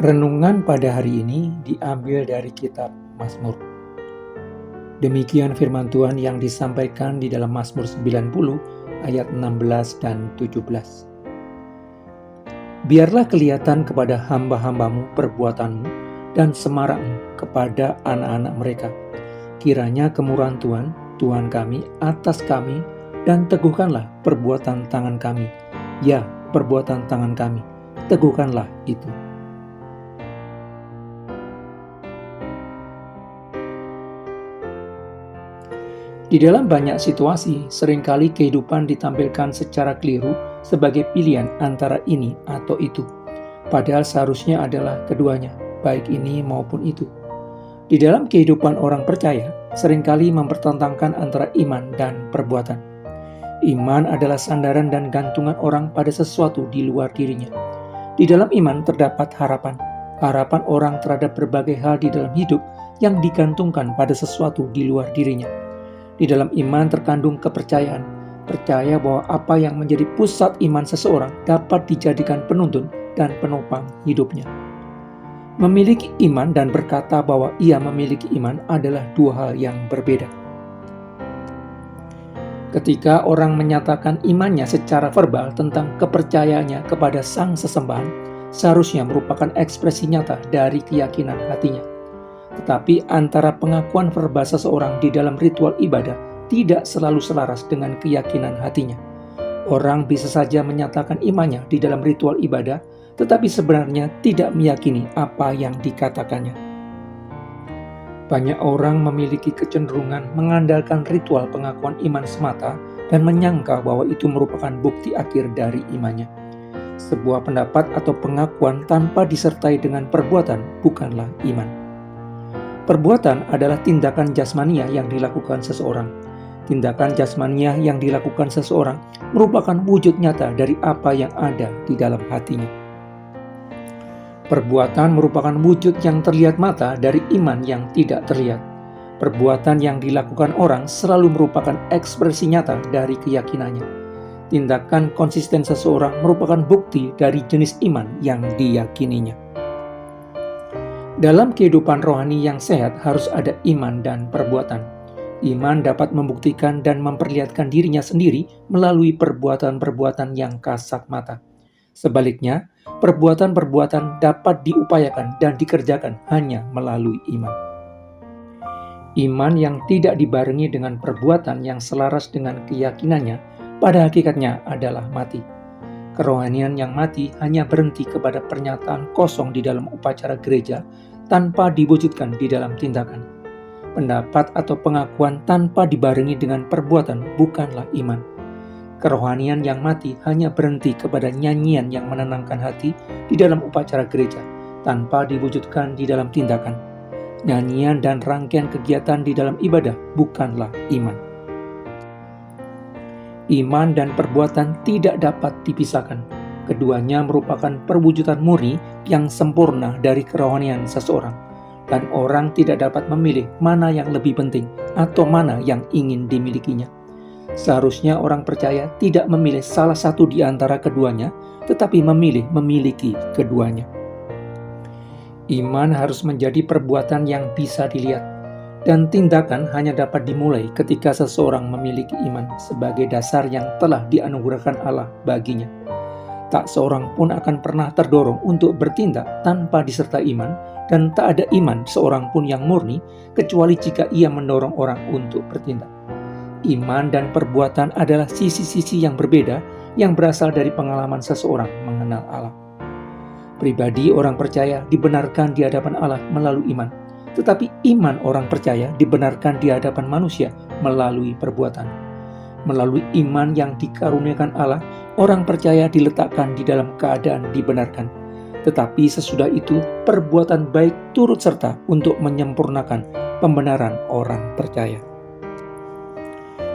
Renungan pada hari ini diambil dari kitab Mazmur. Demikian firman Tuhan yang disampaikan di dalam Mazmur 90 ayat 16 dan 17. Biarlah kelihatan kepada hamba-hambamu perbuatanmu dan semarakmu kepada anak-anak mereka. Kiranya kemurahan Tuhan, Tuhan kami, atas kami, dan teguhkanlah perbuatan tangan kami. Ya, perbuatan tangan kami, teguhkanlah itu. Di dalam banyak situasi, seringkali kehidupan ditampilkan secara keliru sebagai pilihan antara ini atau itu. Padahal seharusnya adalah keduanya, baik ini maupun itu. Di dalam kehidupan orang percaya, seringkali mempertentangkan antara iman dan perbuatan. Iman adalah sandaran dan gantungan orang pada sesuatu di luar dirinya. Di dalam iman terdapat harapan. Harapan orang terhadap berbagai hal di dalam hidup yang digantungkan pada sesuatu di luar dirinya. Di dalam iman terkandung kepercayaan, percaya bahwa apa yang menjadi pusat iman seseorang dapat dijadikan penuntun dan penopang hidupnya. Memiliki iman dan berkata bahwa ia memiliki iman adalah dua hal yang berbeda. Ketika orang menyatakan imannya secara verbal tentang kepercayaannya kepada sang sesembahan, seharusnya merupakan ekspresi nyata dari keyakinan hatinya. Tetapi antara pengakuan verbal seseorang di dalam ritual ibadah tidak selalu selaras dengan keyakinan hatinya. Orang bisa saja menyatakan imannya di dalam ritual ibadah, tetapi sebenarnya tidak meyakini apa yang dikatakannya. Banyak orang memiliki kecenderungan mengandalkan ritual pengakuan iman semata dan menyangka bahwa itu merupakan bukti akhir dari imannya. Sebuah pendapat atau pengakuan tanpa disertai dengan perbuatan bukanlah iman. Perbuatan adalah tindakan jasmania yang dilakukan seseorang. Tindakan jasmania yang dilakukan seseorang merupakan wujud nyata dari apa yang ada di dalam hatinya. Perbuatan merupakan wujud yang terlihat mata dari iman yang tidak terlihat. Perbuatan yang dilakukan orang selalu merupakan ekspresi nyata dari keyakinannya. Tindakan konsisten seseorang merupakan bukti dari jenis iman yang diyakininya. Dalam kehidupan rohani yang sehat harus ada iman dan perbuatan. Iman dapat membuktikan dan memperlihatkan dirinya sendiri melalui perbuatan-perbuatan yang kasat mata. Sebaliknya, perbuatan-perbuatan dapat diupayakan dan dikerjakan hanya melalui iman. Iman yang tidak dibarengi dengan perbuatan yang selaras dengan keyakinannya pada hakikatnya adalah mati. Kerohanian yang mati hanya berhenti kepada pernyataan kosong di dalam upacara gereja tanpa diwujudkan di dalam tindakan. Pendapat atau pengakuan tanpa dibarengi dengan perbuatan bukanlah iman. Kerohanian yang mati hanya berhenti kepada nyanyian yang menenangkan hati di dalam upacara gereja tanpa diwujudkan di dalam tindakan. Nyanyian dan rangkaian kegiatan di dalam ibadah bukanlah iman. Iman dan perbuatan tidak dapat dipisahkan. Keduanya merupakan perwujudan murni yang sempurna dari kerohanian seseorang. Dan orang tidak dapat memilih mana yang lebih penting atau mana yang ingin dimilikinya. Seharusnya orang percaya tidak memilih salah satu di antara keduanya, tetapi memiliki keduanya. Iman harus menjadi perbuatan yang bisa dilihat. Dan tindakan hanya dapat dimulai ketika seseorang memiliki iman sebagai dasar yang telah dianugerahkan Allah baginya. Tak seorang pun akan pernah terdorong untuk bertindak tanpa disertai iman, dan tak ada iman seorang pun yang murni kecuali jika ia mendorong orang untuk bertindak. Iman dan perbuatan adalah sisi-sisi yang berbeda yang berasal dari pengalaman seseorang mengenal Allah. Pribadi orang percaya dibenarkan di hadapan Allah melalui iman. Tetapi iman orang percaya dibenarkan di hadapan manusia melalui perbuatan. Melalui iman yang dikaruniakan Allah, orang percaya diletakkan di dalam keadaan dibenarkan. Tetapi sesudah itu, perbuatan baik turut serta untuk menyempurnakan pembenaran orang percaya.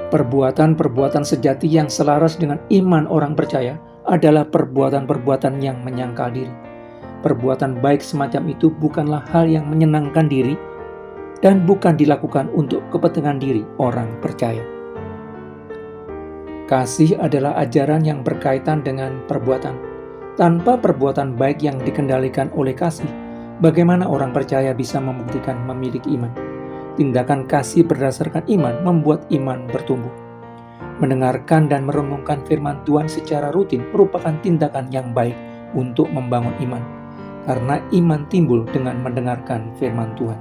Perbuatan-perbuatan sejati yang selaras dengan iman orang percaya adalah perbuatan-perbuatan yang menyangkal diri. Perbuatan baik semacam itu bukanlah hal yang menyenangkan diri dan bukan dilakukan untuk kepentingan diri orang percaya. Kasih adalah ajaran yang berkaitan dengan perbuatan. Tanpa perbuatan baik yang dikendalikan oleh kasih, bagaimana orang percaya bisa membuktikan memiliki iman? Tindakan kasih berdasarkan iman membuat iman bertumbuh. Mendengarkan dan merenungkan firman Tuhan secara rutin merupakan tindakan yang baik untuk membangun iman, karena iman timbul dengan mendengarkan firman Tuhan.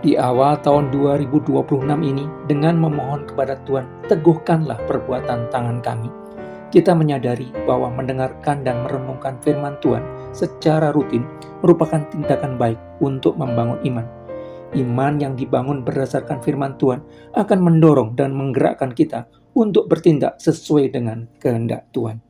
Di awal tahun 2026 ini, dengan memohon kepada Tuhan, teguhkanlah perbuatan tangan kami. Kita menyadari bahwa mendengarkan dan merenungkan firman Tuhan secara rutin merupakan tindakan baik untuk membangun iman. Iman yang dibangun berdasarkan firman Tuhan akan mendorong dan menggerakkan kita untuk bertindak sesuai dengan kehendak Tuhan.